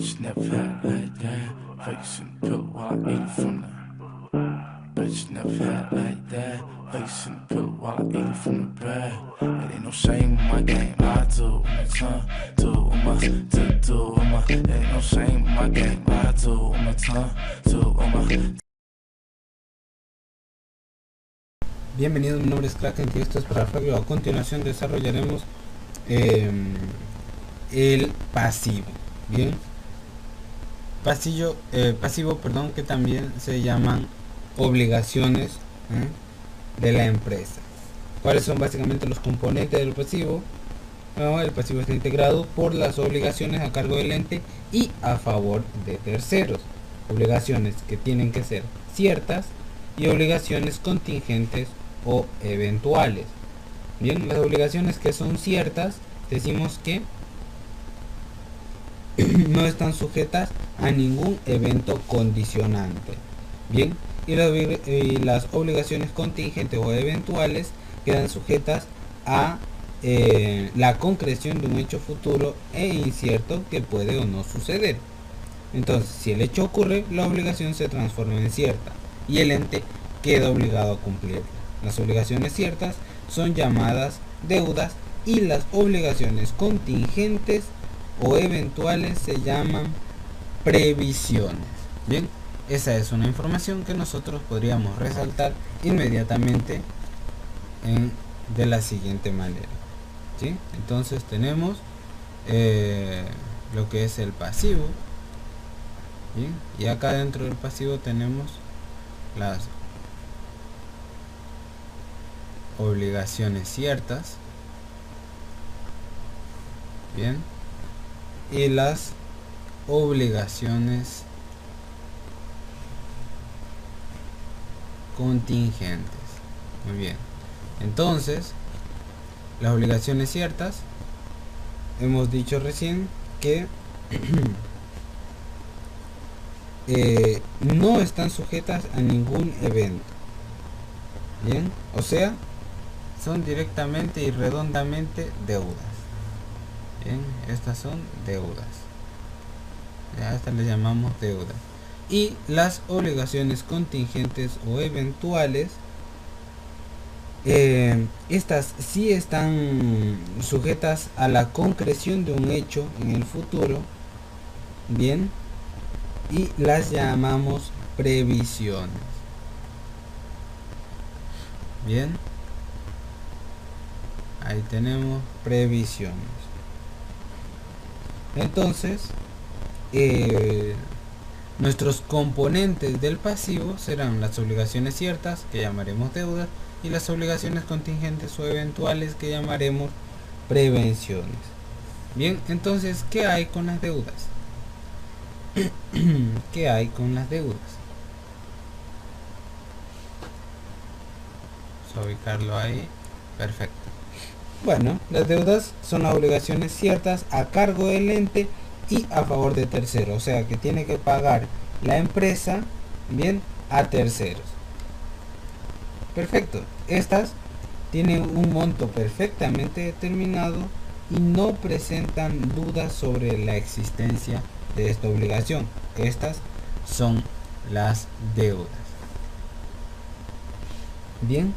Bitch never had like that. Facing pill while I eat from the. Bitch never had like that. Facing pill while I eat from the bag. It ain't no shame in my game. I do it my tongue, do it my, do it my. It ain't no shame in my game. I do it my tongue, do it my. Bienvenidos, mi nombre es Kraken y esto es para Fabio. A continuación desarrollaremos el pasivo. Bien, pasivo, perdón, que también se llaman obligaciones de la empresa. ¿Cuáles son básicamente los componentes del pasivo? Bueno, el pasivo está integrado por las obligaciones a cargo del ente y a favor de terceros. Obligaciones que tienen que ser ciertas y obligaciones contingentes o eventuales. Bien, las obligaciones que son ciertas decimos que no están sujetas a ningún evento condicionante. Bien, y las obligaciones contingentes o eventuales quedan sujetas a la concreción de un hecho futuro e incierto que puede o no suceder. Entonces, si el hecho ocurre, la obligación se transforma en cierta y el ente queda obligado a cumplirla. Las obligaciones ciertas son llamadas deudas y las obligaciones contingentes o eventuales se llaman previsiones. Bien, esa es una información que nosotros podríamos resaltar inmediatamente de la siguiente manera. ¿Sí? Entonces tenemos lo que es el pasivo. Bien, y acá dentro del pasivo tenemos las obligaciones ciertas, bien, y las obligaciones contingentes. Muy bien, entonces las obligaciones ciertas hemos dicho recién que no están sujetas a ningún evento. Bien, o sea, son directamente y redondamente deudas. Bien, estas son deudas. A estas le llamamos deudas. Y las obligaciones contingentes o eventuales, estas sí están sujetas a la concreción de un hecho en el futuro. Bien, y las llamamos previsiones. Bien, ahí tenemos previsiones. Entonces nuestros componentes del pasivo serán las obligaciones ciertas, que llamaremos deudas, y las obligaciones contingentes o eventuales, que llamaremos prevenciones. Bien, entonces, ¿qué hay con las deudas? ¿Qué hay con las deudas? Vamos a ubicarlo ahí. Perfecto. Bueno, las deudas son las obligaciones ciertas a cargo del ente y a favor de terceros, o sea que tiene que pagar la empresa, bien, a terceros. Perfecto. Estas tienen un monto perfectamente determinado y no presentan dudas sobre la existencia de esta obligación. Estas son las deudas. Bien,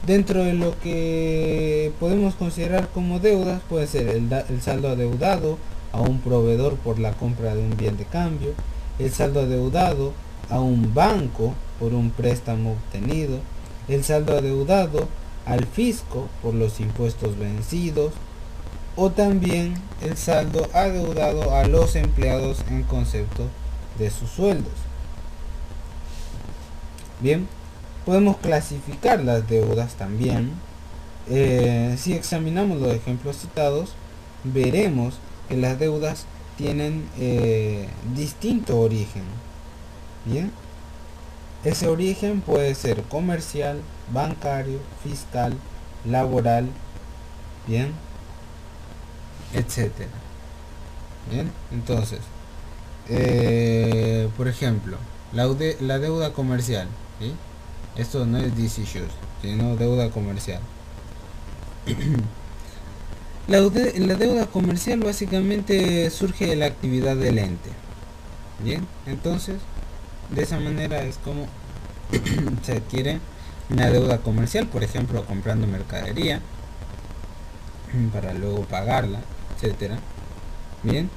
dentro de lo que podemos considerar como deudas puede ser el saldo adeudado a un proveedor por la compra de un bien de cambio, el saldo adeudado a un banco por un préstamo obtenido, el saldo adeudado al fisco por los impuestos vencidos, o también el saldo adeudado a los empleados en concepto de sus sueldos. Bien, podemos clasificar las deudas también. Si examinamos los ejemplos citados, veremos que las deudas tienen distinto origen. Bien, ese origen puede ser comercial, bancario, fiscal, laboral, bien, etcétera. Bien, entonces, por ejemplo, la deuda comercial, ¿sí? Esto no es DC Shoes, sino deuda comercial. La deuda comercial básicamente surge de la actividad del ente. Bien, entonces de esa manera es como se adquiere una deuda comercial, por ejemplo comprando mercadería para luego pagarla, etcétera. Bien,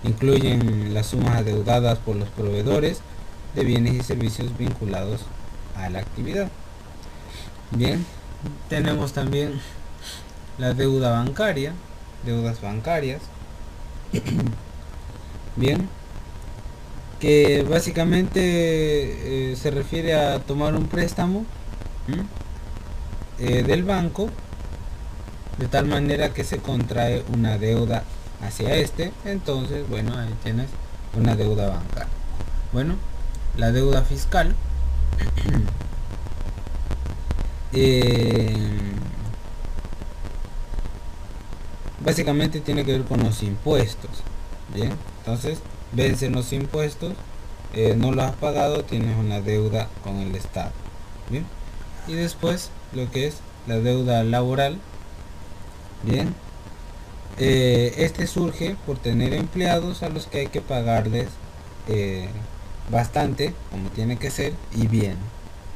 incluyen las sumas adeudadas por los proveedores de bienes y servicios vinculados a la actividad. Bien, tenemos también la deuda bancaria, deudas bancarias. Bien, que básicamente se refiere a tomar un préstamo del banco de tal manera que se contrae una deuda hacia este. Entonces, bueno, ahí tienes una deuda bancaria. Bueno, la deuda fiscal básicamente tiene que ver con los impuestos. Bien, entonces vencen los impuestos, no lo has pagado, tienes una deuda con el Estado. Bien, y después lo que es la deuda laboral. Bien, este surge por tener empleados a los que hay que pagarles bastante, como tiene que ser, y bien,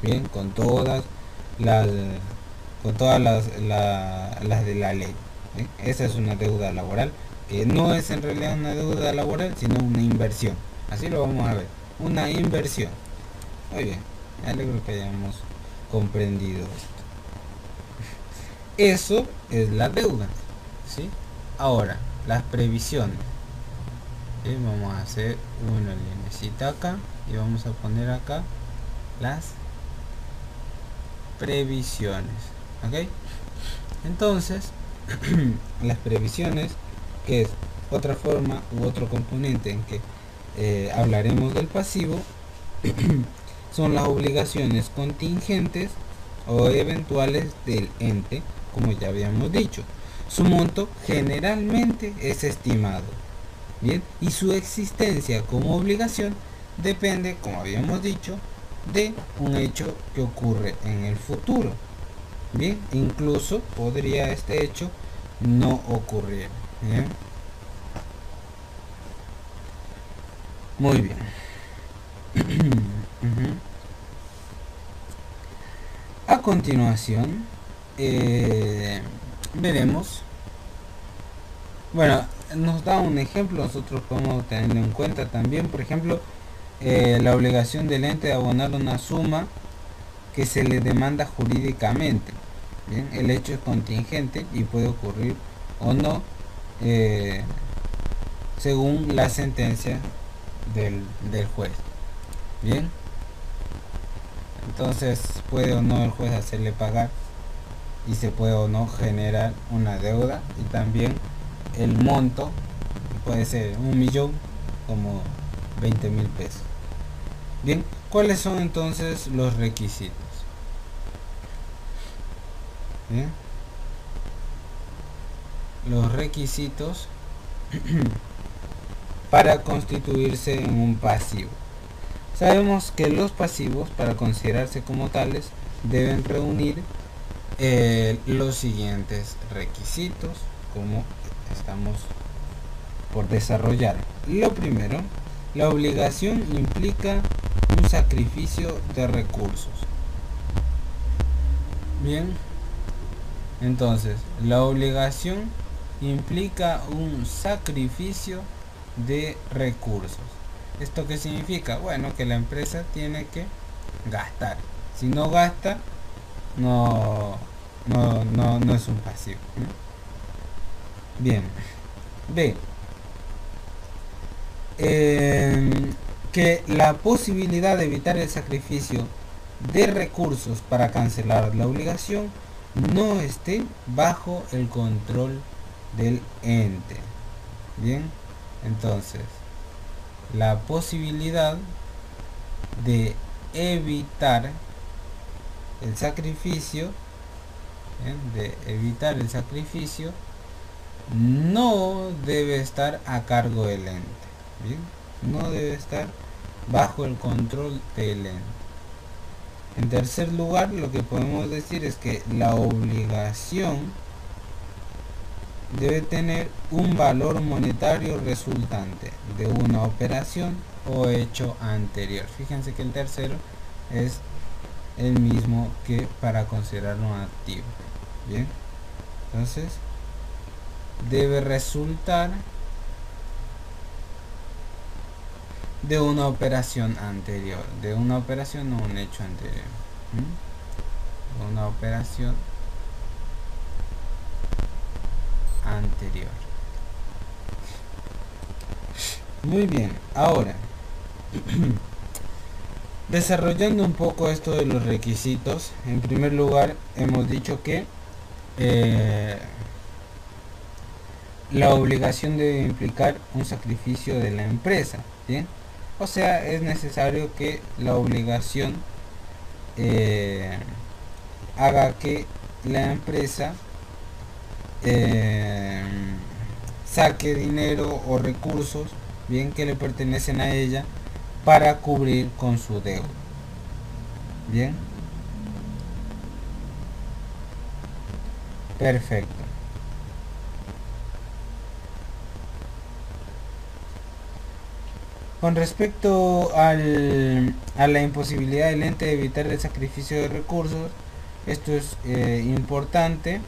bien, las con todas las de la ley. ¿Sí? Esa es una deuda laboral, que no es en realidad una deuda laboral, sino una inversión. Así lo vamos a ver, una inversión. Muy bien, me alegro que hayamos comprendido esto. Eso es la deuda, ¿sí? Ahora, las previsiones. ¿Sí? Vamos a hacer una linecita acá y vamos a poner acá las previsiones. ¿Ok? Entonces, las previsiones, que es otra forma u otro componente en que hablaremos del pasivo, son las obligaciones contingentes o eventuales del ente, como ya habíamos dicho. Su monto generalmente es estimado, bien, y su existencia como obligación depende, como habíamos dicho, de un hecho que ocurre en el futuro. Bien, incluso podría este hecho no ocurrir. Bien. Muy bien. A continuación, veremos. Bueno, nos da un ejemplo, nosotros podemos tenerlo en cuenta también. Por ejemplo, la obligación del ente de abonar una suma que se le demanda jurídicamente. Bien, el hecho es contingente y puede ocurrir o no, según la sentencia del juez. Bien, entonces puede o no el juez hacerle pagar, y se puede o no generar una deuda, y también el monto puede ser 1.000.000 como 20.000 pesos. Bien, ¿cuáles son entonces los requisitos? Bien, los requisitos para constituirse en un pasivo. Sabemos que los pasivos, para considerarse como tales, deben reunir los siguientes requisitos, como estamos por desarrollar. Lo primero, la obligación implica un sacrificio de recursos. Bien, entonces la obligación implica un sacrificio de recursos. ¿Esto qué significa? Bueno, que la empresa tiene que gastar. Si no gasta, no es un pasivo. Bien. B. Que la posibilidad de evitar el sacrificio de recursos para cancelar la obligación no esté bajo el control del ente. Bien, entonces la posibilidad de evitar el sacrificio, no debe estar a cargo del ente. Bien, no debe estar bajo el control del ente. En tercer lugar, lo que podemos decir es que la obligación debe tener un valor monetario resultante de una operación o hecho anterior. Fíjense que el tercero es el mismo que para considerarlo un activo. Bien, entonces debe resultar de una operación anterior, de una operación o un hecho anterior. Una operación anterior. Muy bien, ahora desarrollando un poco esto de los requisitos. En primer lugar, hemos dicho que la obligación debe implicar un sacrificio de la empresa, ¿bien? O sea, es necesario que la obligación haga que la empresa saque dinero o recursos, bien, que le pertenecen a ella para cubrir con su deuda. Bien, perfecto. Con respecto a la imposibilidad del ente de evitar el sacrificio de recursos, esto es importante,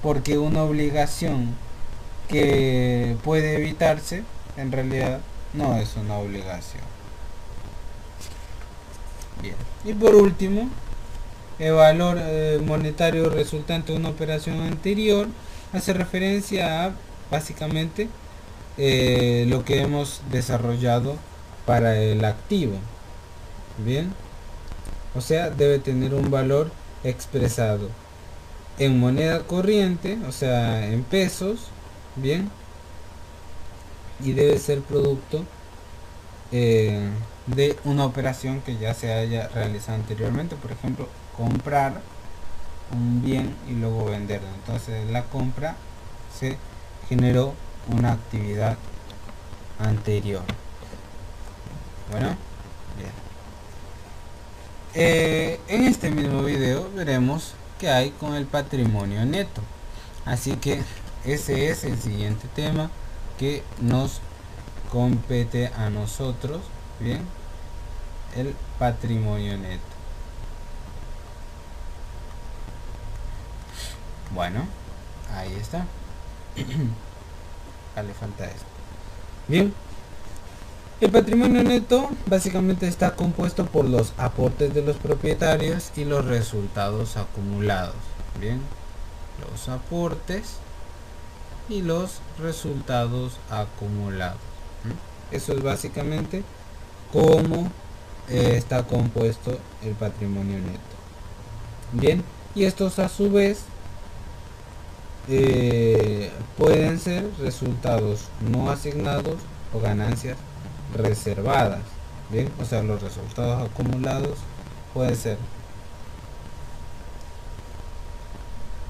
porque una obligación que puede evitarse en realidad no es una obligación. Bien, y por último, el valor monetario resultante de una operación anterior hace referencia a básicamente lo que hemos desarrollado para el activo. Bien, o sea, debe tener un valor expresado en moneda corriente, o sea, en pesos. Bien, y debe ser producto de una operación que ya se haya realizado anteriormente. Por ejemplo, comprar un bien y luego venderlo. Entonces la compra se generó una actividad anterior. Bueno, bien. En este mismo video veremos qué hay con el patrimonio neto. Así que ese es el siguiente tema que nos compete a nosotros. Bien, el patrimonio neto. Bueno, ahí está. Le falta esto. Bien, el patrimonio neto básicamente está compuesto por los aportes de los propietarios y los resultados acumulados. Bien, los aportes y los resultados acumulados. Eso es básicamente cómo está compuesto el patrimonio neto. Bien, y estos a su vez pueden ser resultados no asignados o ganancias reservadas. Bien, o sea, los resultados acumulados pueden ser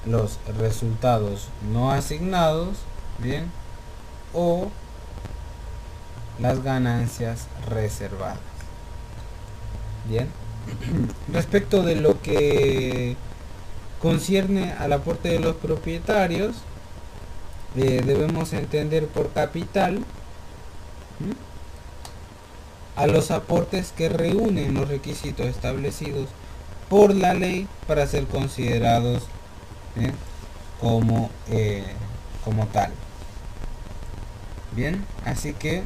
los resultados no asignados, bien, o las ganancias reservadas. Bien, respecto de lo que concierne al aporte de los propietarios, debemos entender por capital a los aportes que reúnen los requisitos establecidos por la ley para ser considerados como tal. Bien, así que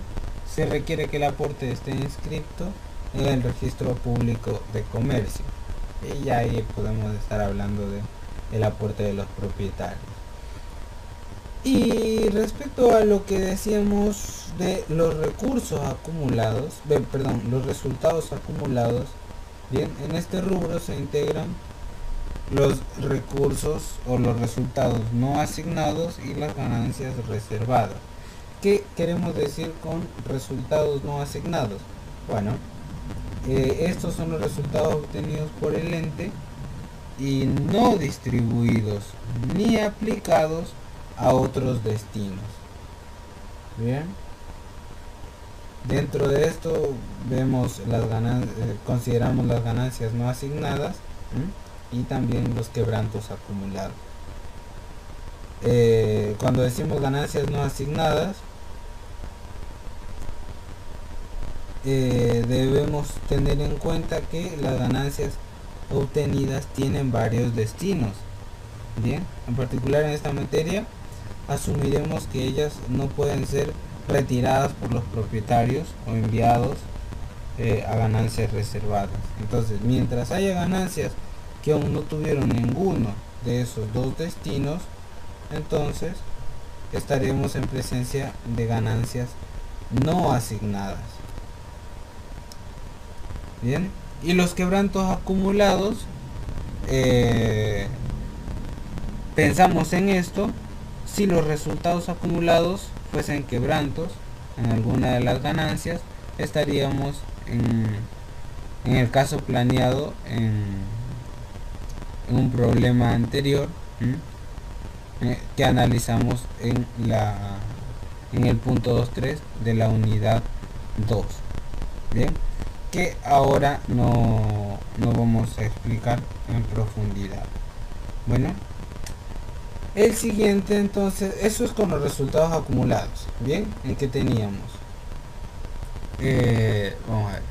se requiere que el aporte esté inscrito en el registro público de comercio. Y ya ahí podemos estar hablando de el aporte de los propietarios. Y respecto a lo que decíamos de los recursos acumulados, los resultados acumulados, bien, en este rubro se integran los recursos o los resultados no asignados y las ganancias reservadas. ¿Qué queremos decir con resultados no asignados? Bueno, estos son los resultados obtenidos por el ente y no distribuidos ni aplicados a otros destinos. Bien, dentro de esto vemos las consideramos las ganancias no asignadas y también los quebrantos acumulados. cuando decimos ganancias no asignadas, debemos tener en cuenta que las ganancias obtenidas tienen varios destinos. Bien, en particular en esta materia asumiremos que ellas no pueden ser retiradas por los propietarios o enviados a ganancias reservadas. Entonces, mientras haya ganancias que aún no tuvieron ninguno de esos dos destinos, entonces estaremos en presencia de ganancias no asignadas. Bien, y los quebrantos acumulados, pensamos en esto si los resultados acumulados fuesen quebrantos en alguna de las ganancias, estaríamos en el caso planeado en un problema anterior que analizamos en el punto 2.3 de la unidad 2. Bien, que ahora no vamos a explicar en profundidad. Bueno, el siguiente, entonces, eso es con los resultados acumulados. Bien, ¿en qué teníamos? Vamos a ver.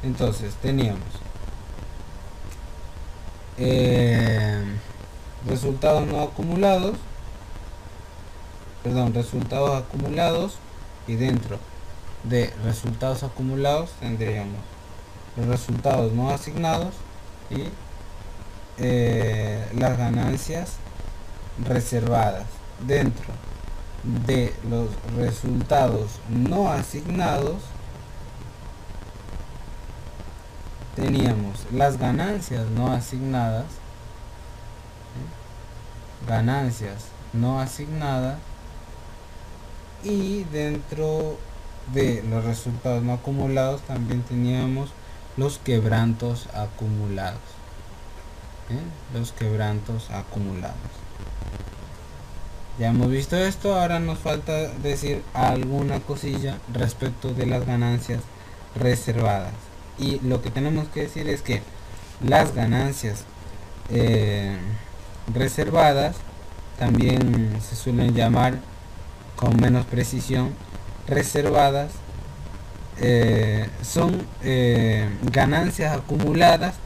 Entonces teníamos resultados no acumulados, resultados acumulados, y dentro de resultados acumulados tendríamos los resultados no asignados y las ganancias reservadas. Dentro de los resultados no asignados teníamos las ganancias no asignadas, y dentro de los resultados no acumulados también teníamos los quebrantos acumulados. Ya hemos visto esto, ahora nos falta decir alguna cosilla respecto de las ganancias reservadas. Y lo que tenemos que decir es que las ganancias reservadas también se suelen llamar con menos precisión reservadas, son ganancias acumuladas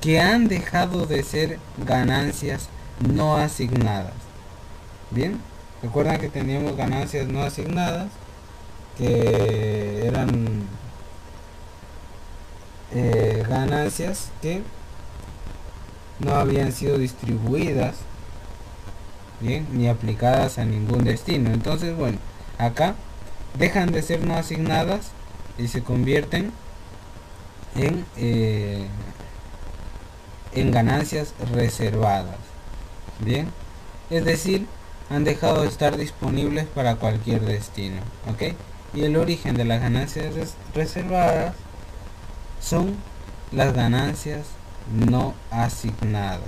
que han dejado de ser ganancias no asignadas. Bien, recuerdan que teníamos ganancias no asignadas que eran ganancias que no habían sido distribuidas, bien, ni aplicadas a ningún destino. Entonces, bueno, acá dejan de ser no asignadas y se convierten en ganancias reservadas. Bien, es decir, han dejado de estar disponibles para cualquier destino. ¿Ok? Y el origen de las ganancias reservadas son las ganancias no asignadas.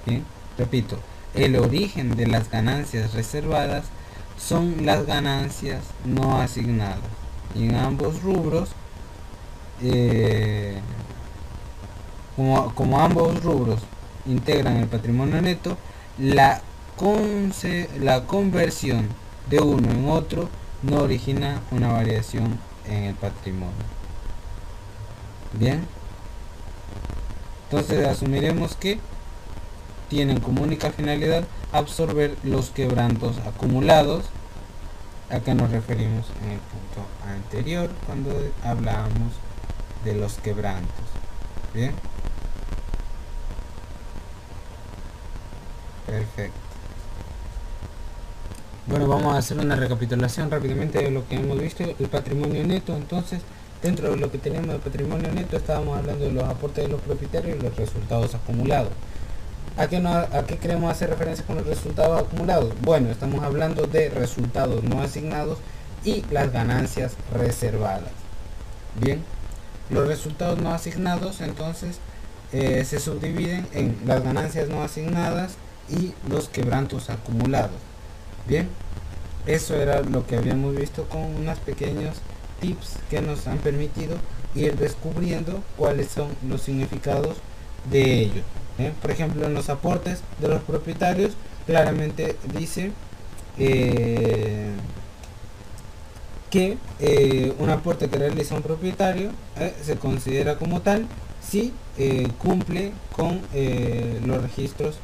Bien, repito, el origen de las ganancias reservadas son las ganancias no asignadas. Y en ambos rubros, como ambos rubros integran el patrimonio neto, la conversión de uno en otro no origina una variación en el patrimonio. Bien, entonces asumiremos que tienen como única finalidad absorber los quebrantos acumulados. ¿A qué nos referimos en el punto anterior cuando hablábamos de los quebrantos? Bien, perfecto. Bueno, vamos a hacer una recapitulación rápidamente de lo que hemos visto. El patrimonio neto, entonces, dentro de lo que teníamos de patrimonio neto, estábamos hablando de los aportes de los propietarios y los resultados acumulados. ¿A qué queremos hacer referencia con los resultados acumulados? Bueno, estamos hablando de resultados no asignados y las ganancias reservadas. Bien, los resultados no asignados entonces se subdividen en las ganancias no asignadas y los quebrantos acumulados. Bien, eso era lo que habíamos visto con unos pequeños tips que nos han permitido ir descubriendo cuáles son los significados de ello. Por ejemplo, en los aportes de los propietarios claramente dice que un aporte que realiza un propietario se considera como tal si cumple con los registros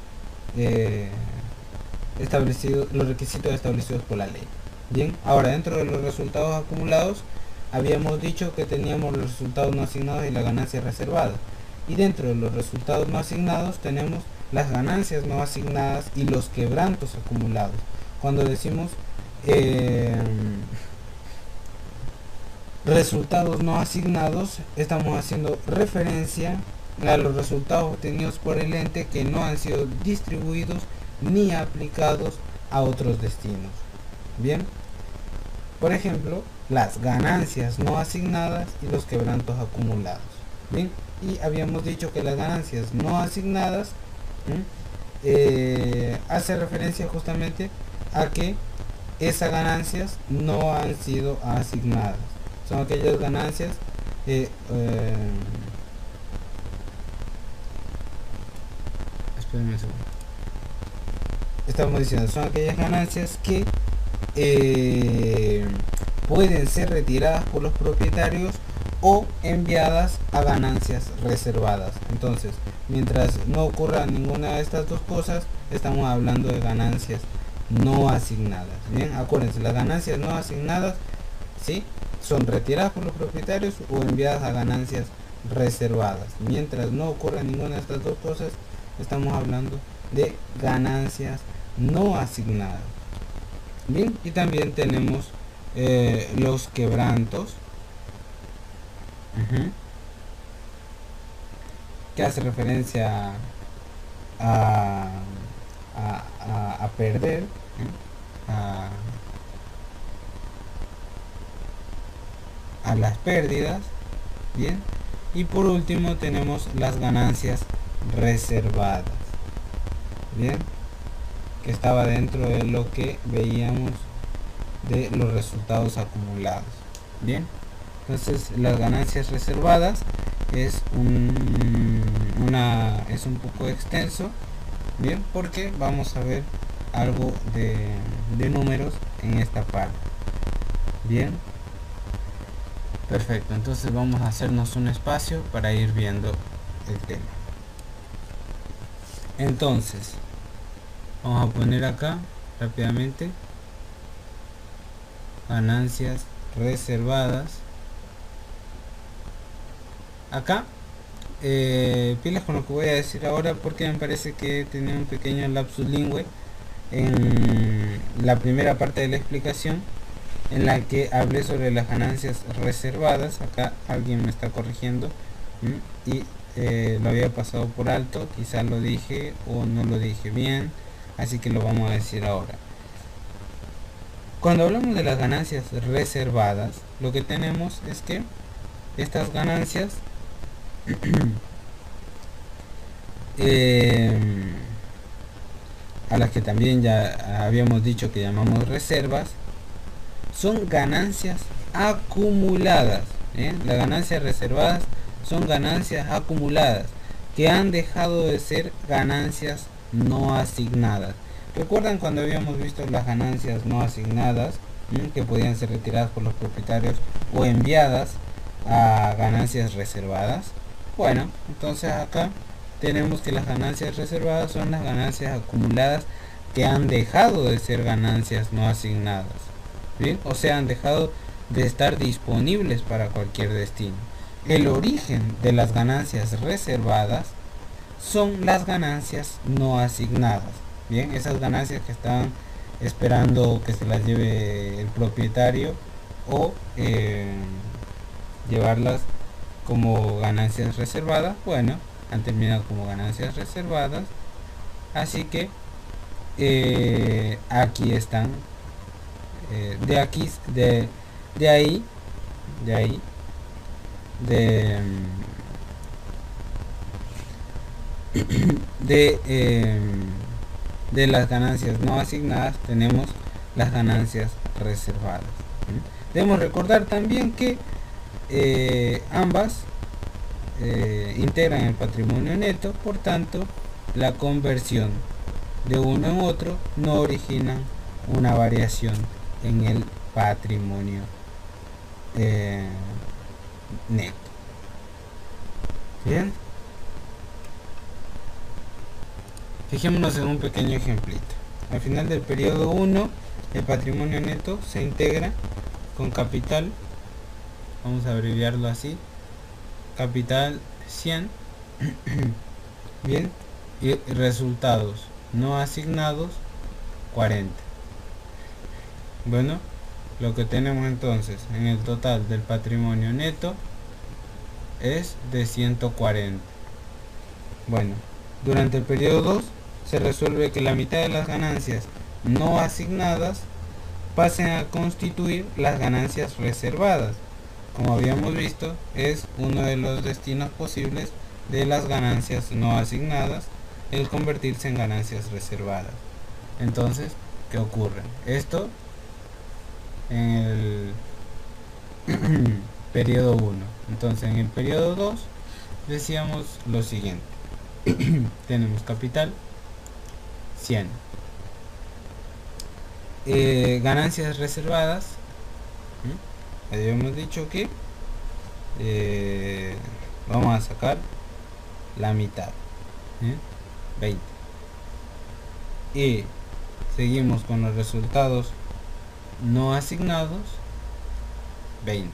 establecidos, los requisitos establecidos por la ley. Bien, ahora dentro de los resultados acumulados habíamos dicho que teníamos los resultados no asignados y las ganancias reservadas, y dentro de los resultados no asignados tenemos las ganancias no asignadas y los quebrantos acumulados. Cuando decimos resultados no asignados, estamos haciendo referencia a los resultados obtenidos por el ente que no han sido distribuidos ni aplicados a otros destinos. Bien, por ejemplo, las ganancias no asignadas y los quebrantos acumulados. Bien, y habíamos dicho que las ganancias no asignadas hace referencia justamente a que esas ganancias no han sido asignadas. Son aquellas ganancias espérenme un segundo. Estamos diciendo, son aquellas ganancias que pueden ser retiradas por los propietarios o enviadas a ganancias reservadas. Entonces, mientras no ocurra ninguna de estas dos cosas, estamos hablando de ganancias no asignadas. Bien, acuérdense, las ganancias no asignadas, ¿sí?, son retiradas por los propietarios o enviadas a ganancias reservadas. Mientras no ocurra ninguna de estas dos cosas, estamos hablando de ganancias no asignadas. Bien, y también tenemos los quebrantos, que hace referencia a perder, a las pérdidas. Bien, y por último tenemos las ganancias reservadas, bien, que estaba dentro de lo que veíamos de los resultados acumulados. Bien, entonces las ganancias reservadas es un poco extenso, bien, porque vamos a ver algo de números en esta parte. Bien, perfecto, entonces vamos a hacernos un espacio para ir viendo el tema. Entonces vamos a poner acá rápidamente ganancias reservadas. Acá pilas con lo que voy a decir ahora, porque me parece que tenía un pequeño lapsus lingüe en la primera parte de la explicación, en la que hablé sobre las ganancias reservadas. Acá alguien me está corrigiendo y lo había pasado por alto, quizás lo dije o no lo dije bien, así que lo vamos a decir ahora. Cuando hablamos de las ganancias reservadas, lo que tenemos es que estas ganancias a las que también ya habíamos dicho que llamamos reservas, son ganancias acumuladas. Las ganancias reservadas son ganancias acumuladas que han dejado de ser ganancias no asignadas. ¿Recuerdan cuando habíamos visto las ganancias no asignadas, que podían ser retiradas por los propietarios o enviadas a ganancias reservadas? Bueno, entonces acá tenemos que las ganancias reservadas son las ganancias acumuladas que han dejado de ser ganancias no asignadas. ¿Bien? O sea, han dejado de estar disponibles para cualquier destino. El origen de las ganancias reservadas son las ganancias no asignadas. Bien, esas ganancias que están esperando que se las lleve el propietario o llevarlas como ganancias reservadas, bueno, han terminado como ganancias reservadas, así que aquí están. De las ganancias no asignadas tenemos las ganancias reservadas. Debemos recordar también que ambas integran el patrimonio neto, por tanto la conversión de uno en otro no origina una variación en el patrimonio neto. Bien, fijémonos en un pequeño ejemplito. Al final del periodo 1, el patrimonio neto se integra con capital, vamos a abreviarlo así, capital 100, bien, y resultados no asignados 40. Bueno, lo que tenemos entonces en el total del patrimonio neto es de 140. Bueno, durante el periodo 2 se resuelve que la mitad de las ganancias no asignadas pasen a constituir las ganancias reservadas. Como habíamos visto, es uno de los destinos posibles de las ganancias no asignadas, el convertirse en ganancias reservadas. Entonces, ¿qué ocurre? Esto en el periodo 1. Entonces, en el periodo 2 decíamos lo siguiente. Tenemos capital 100, ganancias reservadas, habíamos dicho que vamos a sacar la mitad, 20, y seguimos con los resultados no asignados, 20.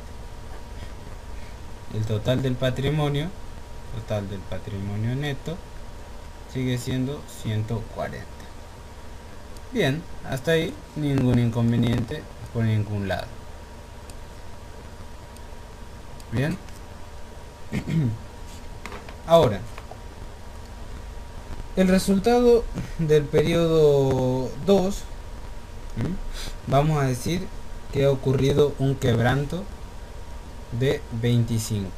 El total del patrimonio neto sigue siendo 140. Bien, hasta ahí ningún inconveniente por ningún lado. Bien. Ahora, el resultado del periodo 2, vamos a decir que ha ocurrido un quebranto de 25.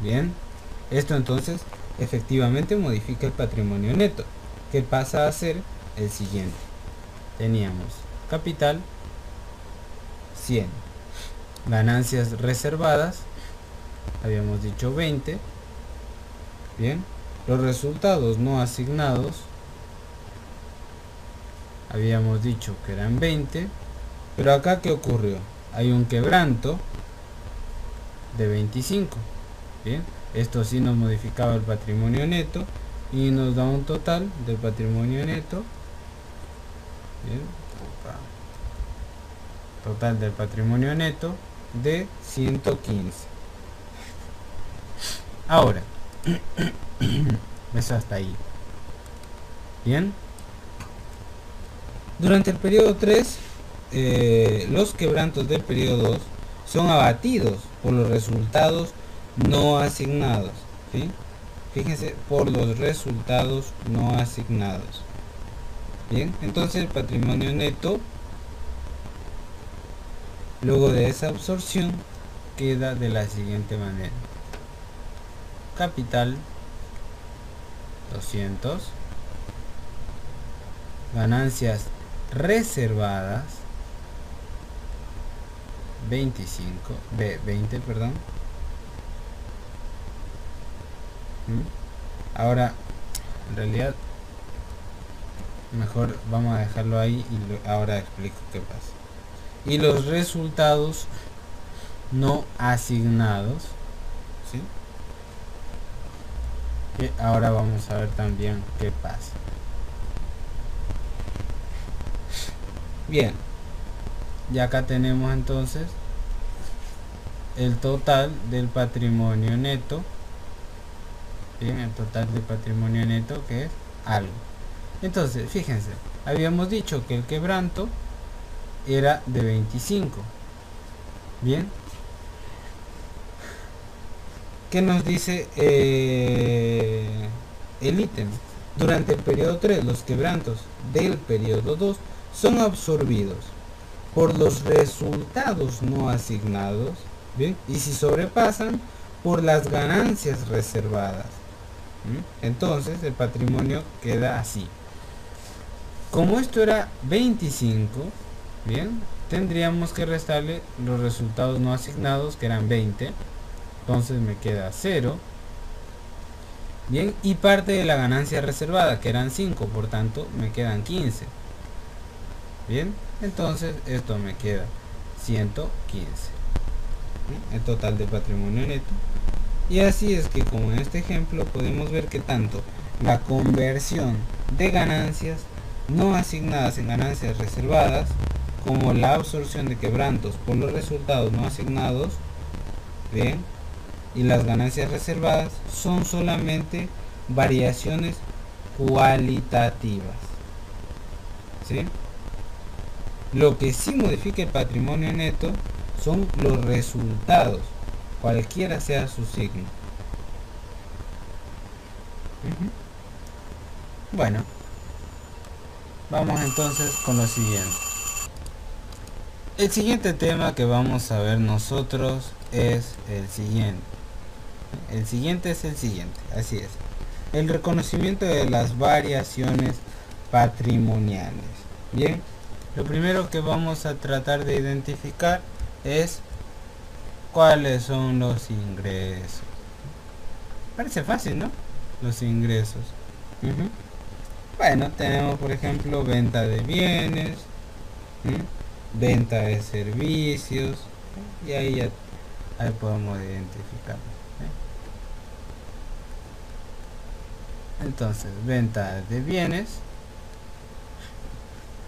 Bien, esto entonces efectivamente modifica el patrimonio neto, que pasa a ser el siguiente. Teníamos capital 100, ganancias reservadas, habíamos dicho 20. Bien, los resultados no asignados, habíamos dicho que eran 20, pero acá ¿qué ocurrió? Hay un quebranto de 25. Bien, esto sí nos modificaba el patrimonio neto y nos da un total del patrimonio neto. Bien, total del patrimonio neto de 115. Ahora, eso hasta ahí. Bien, durante el periodo 3, los quebrantos del periodo 2 son abatidos por los resultados no asignados, ¿sí? Fíjense, por los resultados no asignados. Bien, entonces el patrimonio neto, luego de esa absorción, queda de la siguiente manera: capital 200, ganancias reservadas 20, perdón. Ahora, en realidad, mejor vamos a dejarlo ahí y ahora explico qué pasa. Y los resultados no asignados, ¿sí? Y ahora vamos a ver también qué pasa. Bien, y acá tenemos entonces el total del patrimonio neto. Bien, el total del patrimonio neto, que es algo. Entonces, fíjense, habíamos dicho que el quebranto era de 25. Bien, ¿qué nos dice el ítem? Durante el periodo 3, los quebrantos del periodo 2 son absorbidos por los resultados no asignados, bien, y si sobrepasan, por las ganancias reservadas. Entonces el patrimonio queda así. Como esto era 25, bien, tendríamos que restarle los resultados no asignados, que eran 20. Entonces me queda 0 Bien, y parte de la ganancia reservada, que eran 5, por tanto me quedan 15. Bien, entonces esto me queda 115. Bien, el total de patrimonio neto. Y así es que, como en este ejemplo, podemos ver que tanto la conversión de ganancias no asignadas en ganancias reservadas, como la absorción de quebrantos por los resultados no asignados, bien, y las ganancias reservadas son solamente variaciones cualitativas, ¿sí? Lo que sí modifica el patrimonio neto son los resultados, cualquiera sea su signo. Bueno, vamos entonces con lo siguiente. El siguiente tema que vamos a ver nosotros es el siguiente. El siguiente es el siguiente, así es. El reconocimiento de las variaciones patrimoniales. Bien, lo primero que vamos a tratar de identificar es cuáles son los ingresos. Parece fácil, ¿no? Los ingresos. Bueno, tenemos por ejemplo venta de bienes, venta de servicios, y ahí podemos identificar. Entonces, venta de bienes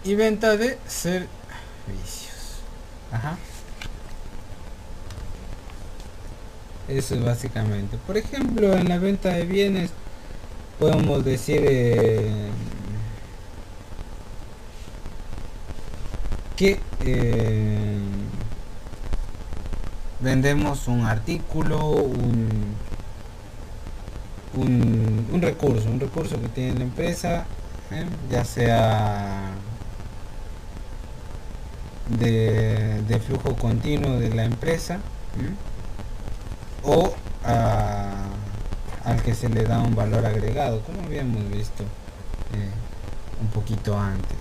y venta de servicios. Ajá. Eso es básicamente. Por ejemplo, en la venta de bienes podemos decir que vendemos un artículo, un recurso que tiene la empresa, ya sea de flujo continuo de la empresa, o al que se le da un valor agregado, como habíamos visto un poquito antes.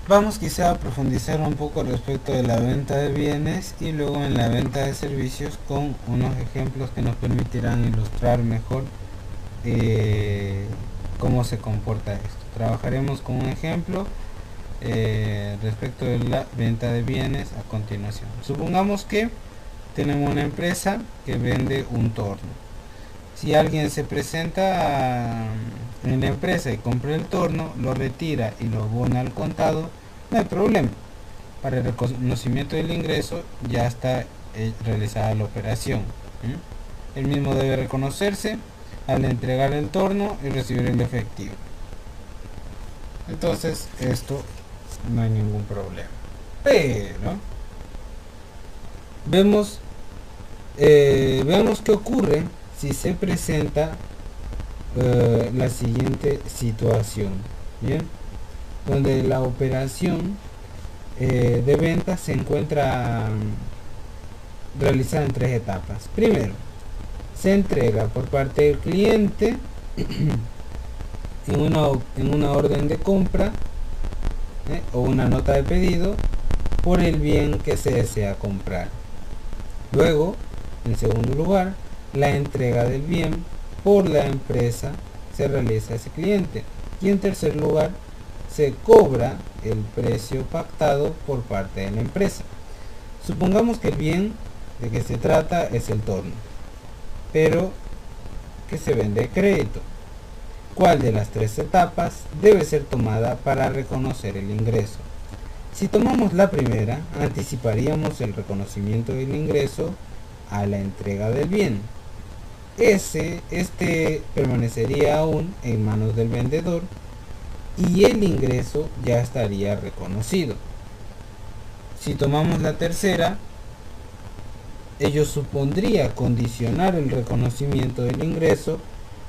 Vamos quizá a profundizar un poco respecto de la venta de bienes y luego en la venta de servicios con unos ejemplos que nos permitirán ilustrar mejor cómo se comporta esto. Trabajaremos con un ejemplo respecto de la venta de bienes a continuación. Supongamos que tenemos una empresa que vende un torno. Si alguien se presenta en la empresa y compra el torno, lo retira y lo abona al contado, no hay problema. Para el reconocimiento del ingreso ya está realizada la operación. El mismo debe reconocerse al entregar el torno y recibir el efectivo. Entonces esto no hay ningún problema. Pero veamos qué ocurre si se presenta la siguiente situación, bien, donde la operación de venta se encuentra realizada en 3 etapas. Primero, se entrega por parte del cliente en una orden de compra o una nota de pedido por el bien que se desea comprar. Luego, en segundo lugar, la entrega del bien por la empresa se realiza a ese cliente. Y en tercer lugar, se cobra el precio pactado por parte de la empresa. Supongamos que el bien de que se trata es el torno, pero que se vende a crédito. ¿Cuál de las 3 etapas debe ser tomada para reconocer el ingreso? Si tomamos la primera, anticiparíamos el reconocimiento del ingreso a la entrega del bien. Este permanecería aún en manos del vendedor y el ingreso ya estaría reconocido. Si tomamos la tercera, ello supondría condicionar el reconocimiento del ingreso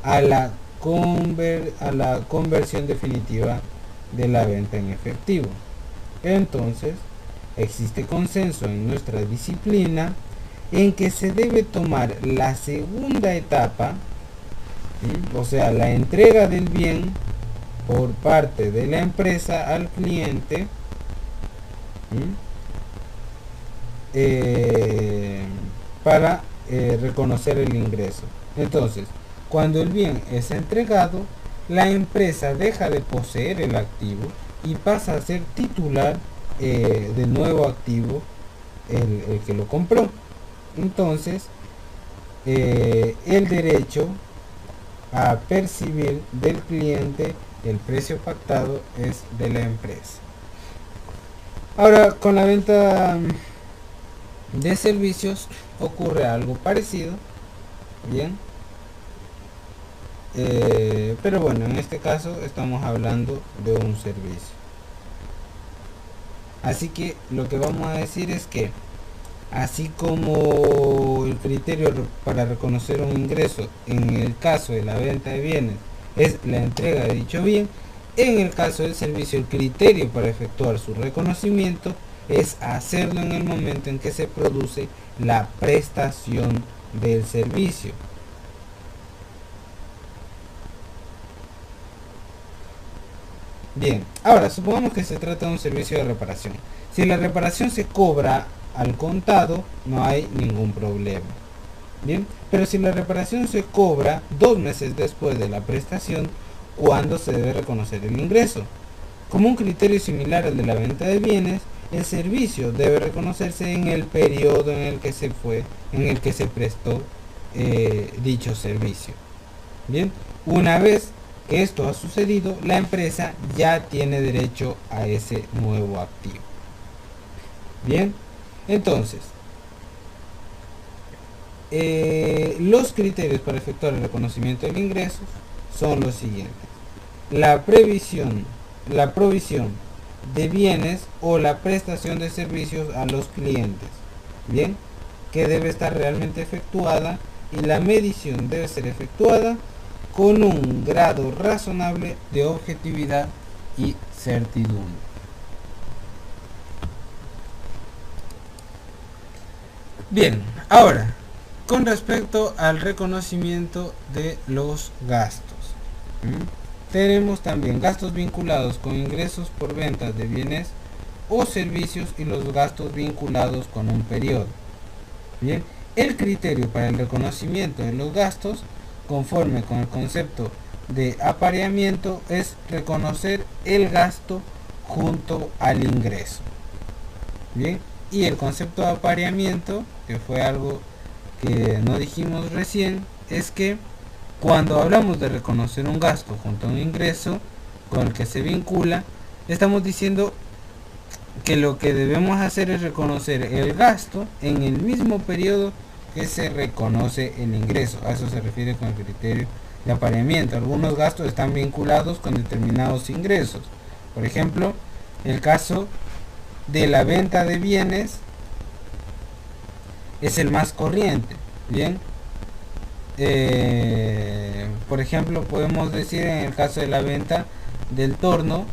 a la conversión definitiva de la venta en efectivo. Entonces, existe consenso en nuestra disciplina en que se debe tomar la segunda etapa, o sea, la entrega del bien por parte de la empresa al cliente, para reconocer el ingreso. Entonces, Cuando el bien es entregado, la empresa deja de poseer el activo y pasa a ser titular del nuevo activo, el que lo compró. Entonces, el derecho a percibir del cliente el precio pactado es de la empresa. Ahora, con la venta de servicios ocurre algo parecido, bien, pero bueno, en este caso estamos hablando de un servicio. Así que lo que vamos a decir es que, así como el criterio para reconocer un ingreso en el caso de la venta de bienes es la entrega de dicho bien, en el caso del servicio el criterio para efectuar su reconocimiento es hacerlo en el momento en que se produce la prestación del servicio. Bien, ahora supongamos que se trata de un servicio de reparación. Si la reparación se cobra al contado, no hay ningún problema. Bien, pero si la reparación se cobra 2 meses después de la prestación, ¿cuándo se debe reconocer el ingreso? Como un criterio similar al de la venta de bienes, el servicio debe reconocerse en el periodo en el que se prestó dicho servicio. Bien, una vez que esto ha sucedido, la empresa ya tiene derecho a ese nuevo activo. Bien, entonces, los criterios para efectuar el reconocimiento del ingreso son los siguientes: la provisión de bienes o la prestación de servicios a los clientes, bien, que debe estar realmente efectuada, y la medición debe ser efectuada con un grado razonable de objetividad y certidumbre. Bien, ahora, con respecto al reconocimiento de los gastos, tenemos también gastos vinculados con ingresos por ventas de bienes o servicios y los gastos vinculados con un periodo. Bien, el criterio para el reconocimiento de los gastos, conforme con el concepto de apareamiento, es reconocer el gasto junto al ingreso. Bien, y el concepto de apareamiento, que fue algo que no dijimos recién, es que cuando hablamos de reconocer un gasto junto a un ingreso con el que se vincula, estamos diciendo que lo que debemos hacer es reconocer el gasto en el mismo periodo que se reconoce el ingreso. A eso se refiere con el criterio de apareamiento. Algunos gastos están vinculados con determinados ingresos. Por ejemplo, el caso de la venta de bienes es el más corriente. Bien, por ejemplo, podemos decir en el caso de la venta del torno,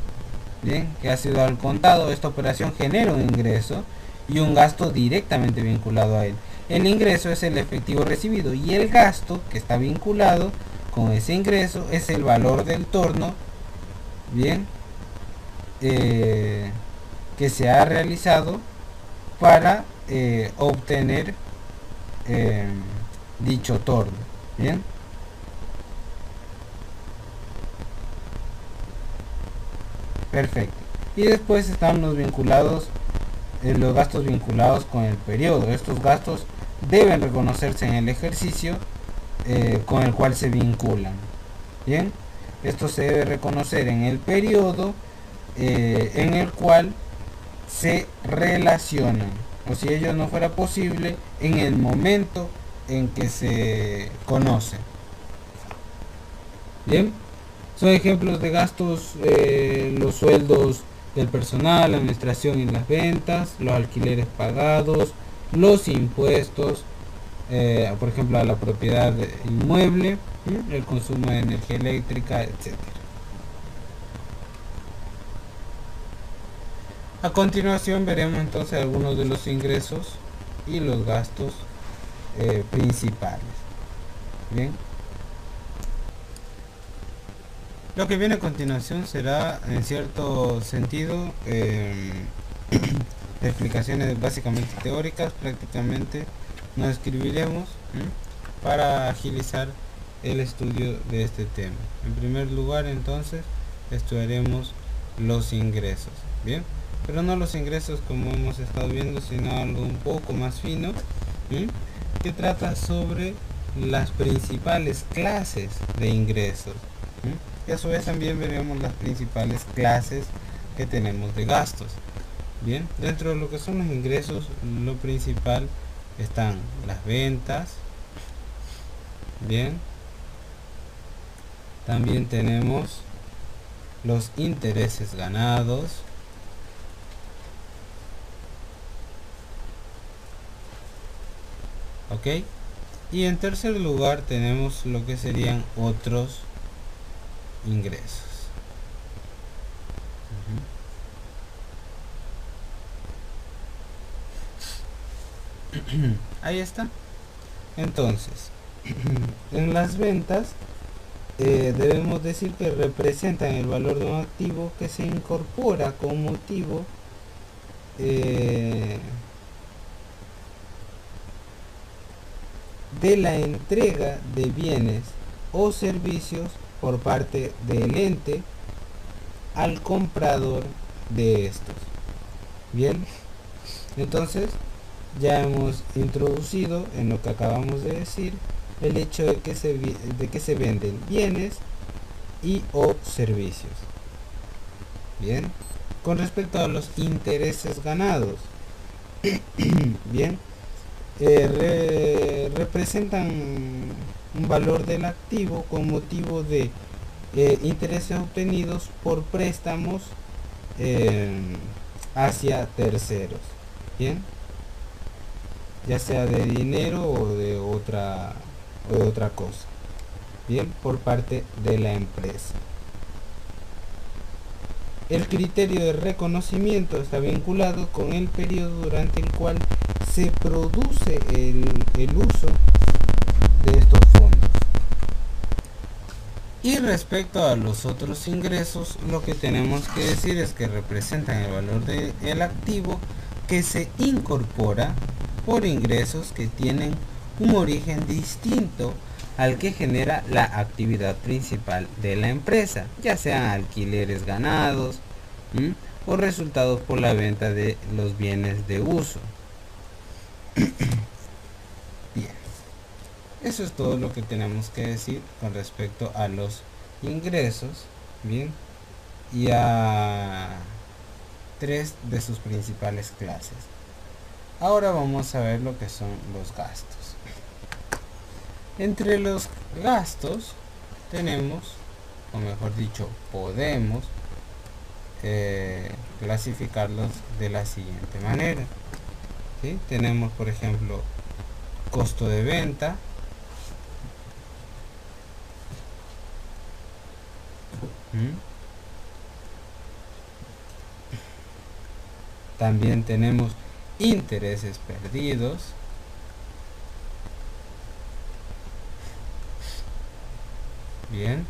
bien, que ha sido al contado, esta operación genera un ingreso y un gasto directamente vinculado a él. El ingreso es el efectivo recibido y el gasto que está vinculado con ese ingreso es el valor del torno, bien, que se ha realizado para obtener dicho torno. Bien, perfecto. Y después están los vinculados, los gastos vinculados con el periodo. Estos gastos deben reconocerse en el ejercicio con el cual se vinculan. Bien, esto se debe reconocer en el periodo en el cual se relacionan, o si ello no fuera posible, en el momento en que se conoce. Bien, son ejemplos de gastos los sueldos del personal, la administración y las ventas, los alquileres pagados, los impuestos, por ejemplo a la propiedad inmueble, el consumo de energía eléctrica, etc. A continuación veremos entonces algunos de los ingresos y los gastos principales. Bien, lo que viene a continuación será en cierto sentido explicaciones básicamente teóricas. Prácticamente nos escribiremos para agilizar el estudio de este tema. En primer lugar, entonces, estudiaremos los ingresos, bien, pero no los ingresos como hemos estado viendo, sino algo un poco más fino, ¿sí?, que trata sobre las principales clases de ingresos, ¿sí?, y a su vez también veremos las principales clases que tenemos de gastos. Bien, dentro de lo que son los ingresos, lo principal están las ventas, bien, también tenemos los intereses ganados, ok, y en tercer lugar tenemos lo que serían otros ingresos. Ahí está. Entonces, en las ventas debemos decir que representan el valor de un activo que se incorpora con motivo de la entrega de bienes o servicios por parte del ente al comprador de estos. Bien, entonces ya hemos introducido en lo que acabamos de decir el hecho de que se venden bienes y o servicios. Bien, con respecto a los intereses ganados, bien, representan un valor del activo con motivo de intereses obtenidos por préstamos hacia terceros, bien, ya sea de dinero o de otra cosa, bien, por parte de la empresa. El criterio de reconocimiento está vinculado con el periodo durante el cual se produce el uso de estos fondos. Y respecto a los otros ingresos, lo que tenemos que decir es que representan el valor del activo que se incorpora por ingresos que tienen un origen distinto al que genera la actividad principal de la empresa, ya sean alquileres ganados o resultados por la venta de los bienes de uso. Bien, eso es todo lo que tenemos que decir con respecto a los ingresos, bien, y a 3 de sus principales clases. Ahora vamos a ver lo que son los gastos. Entre los gastos tenemos, o mejor dicho, podemos clasificarlos de la siguiente manera, ¿sí? Tenemos, por ejemplo, costo de venta, también tenemos intereses perdidos, bien,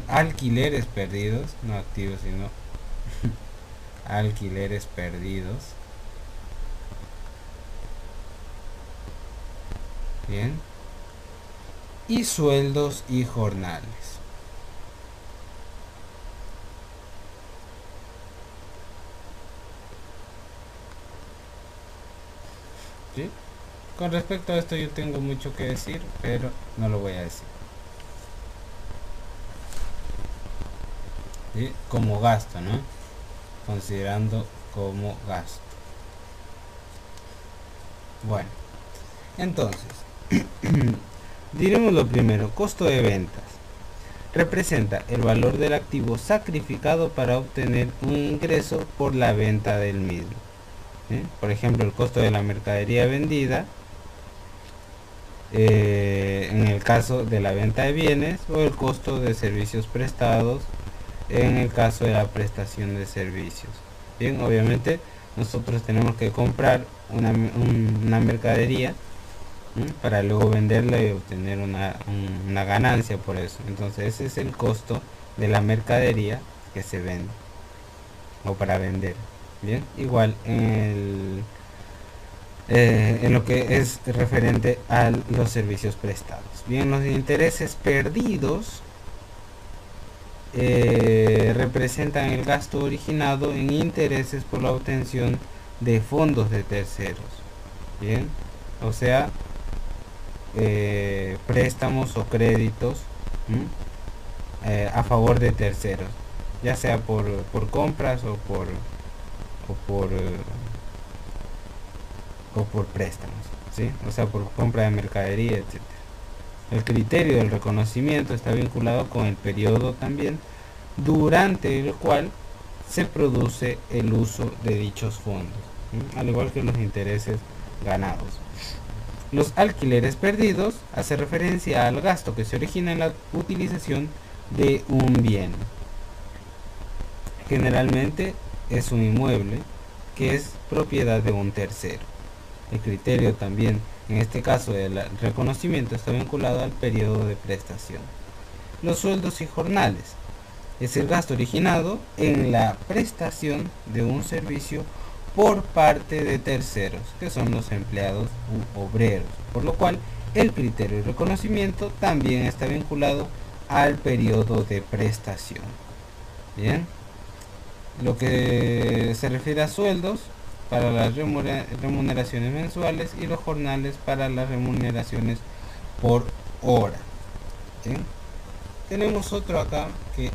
alquileres perdidos, no activos sino alquileres perdidos, bien, y sueldos y jornales. ¿Sí? Con respecto a esto yo tengo mucho que decir, pero no lo voy a decir. ¿Sí? Como gasto, ¿no? Considerando como gasto. Bueno, entonces diremos lo primero. Costo de ventas representa el valor del activo sacrificado para obtener un ingreso por la venta del mismo. ¿Sí? Por ejemplo, el costo de la mercadería vendida en el caso de la venta de bienes, o el costo de servicios prestados en el caso de la prestación de servicios. Bien, obviamente nosotros tenemos que comprar una mercadería para luego venderla y obtener una ganancia por eso. Entonces ese es el costo de la mercadería que se vende o para vender. Bien, igual en en lo que es referente a los servicios prestados. Bien, los intereses perdidos representan el gasto originado en intereses por la obtención de fondos de terceros. Bien, o sea, préstamos o créditos a favor de terceros, ya sea por compras o por préstamos, ¿sí? O sea, por compra de mercadería, etc. El criterio del reconocimiento está vinculado con el periodo también durante el cual se produce el uso de dichos fondos, ¿sí? Al igual que los intereses ganados. Los alquileres perdidos hace referencia al gasto que se origina en la utilización de un bien. Generalmente es un inmueble que es propiedad de un tercero. El criterio también, en este caso del reconocimiento, está vinculado al periodo de prestación. Los sueldos y jornales es el gasto originado en la prestación de un servicio por parte de terceros, que son los empleados u obreros, por lo cual el criterio de reconocimiento también está vinculado al periodo de prestación. Bien, lo que se refiere a sueldos para las remuneraciones mensuales y los jornales para las remuneraciones por hora. ¿Bien? Tenemos otro acá que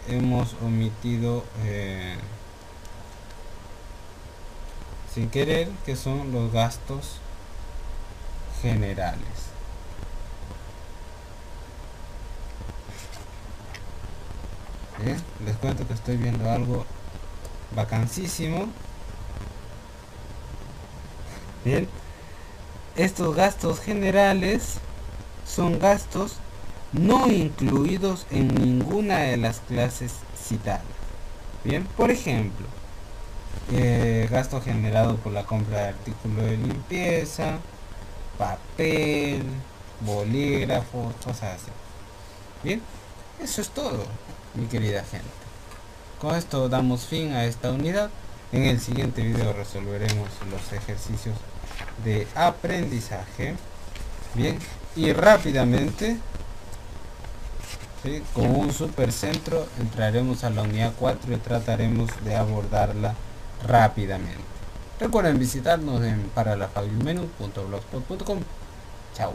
hemos omitido sin querer, que son los gastos generales. Bien, les cuento que estoy viendo algo vacancísimo. Bien, estos gastos generales son gastos no incluidos en ninguna de las clases citadas. Bien, por ejemplo, gasto generado por la compra de artículos de limpieza, papel, bolígrafos, cosas así. Bien, eso es todo, mi querida gente. Con esto damos fin a esta unidad. En el siguiente video resolveremos los ejercicios de aprendizaje. Bien, y rápidamente, ¿sí?, con un supercentro entraremos a la unidad 4 y trataremos de abordarla rápidamente. Recuerden visitarnos en paralafabilmenú.blogspot.com. Chao.